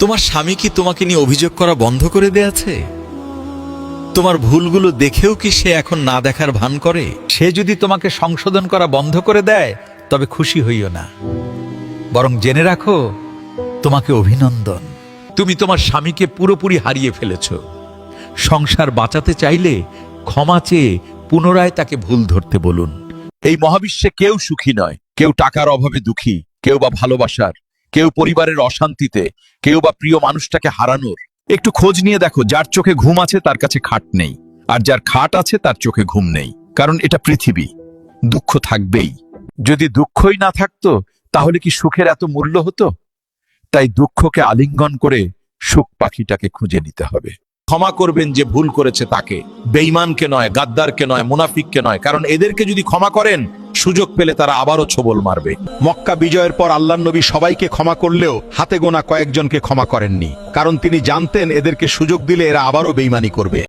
তোমার স্বামী কি তোমাকে নিয়ে অভিযোগ করা বন্ধ করে দিয়েছে? তোমার ভুলগুলো দেখেও কি সে এখন না দেখার ভান করে? সে যদি তোমাকে সংশোধন করা বন্ধ করে দেয় তবে খুশি হইও না, বরং জেনে রাখো তোমাকে অভিনন্দন। তুমি তোমার স্বামীকে পুরোপুরি হারিয়ে ফেলেছ। সংসার বাঁচাতে চাইলে ক্ষমা চেয়ে পুনরায় তাকে ভুল ধরতে বলুন। এই মহাবিশ্বে কেউ সুখী নয়। কেউ টাকার অভাবে দুঃখী, কেউ বা ভালোবাসার, কেউ পরিবারের অশান্তিতে, কেউ বা প্রিয় মানুষটাকে হারানোর। একটু খোঁজ নিয়ে দেখো, যার চোখে ঘুম আছে তার কাছে খাট নেই, আর যার খাট আছে তার চোখে ঘুম নেই। কারণ এটা পৃথিবী, দুঃখ থাকবেই। যদি দুঃখই না থাকতো তাহলে কি সুখের এত মূল্য হতো? তাই দুঃখকে আলিঙ্গন করে সুখ পাখিটাকে খুঁজে নিতে হবে। ক্ষমা করবেন যে ভুল করেছে তাকে, বেঈমানকে নয়, গাদ্দারকে নয়, মুনাফিককে নয়। কারণ এদেরকে যদি ক্ষমা করেন, সুযোগ পেলে তারা আবারও ছোবল মারবে। মক্কা বিজয়ের পর আল্লাহর নবী সবাইকে ক্ষমা করলেও হাতে গোনা কয়েকজনকে ক্ষমা করেননি, কারণ তিনি জানতেন এদেরকে সুযোগ দিলে এরা আবারও বেঈমানি করবে।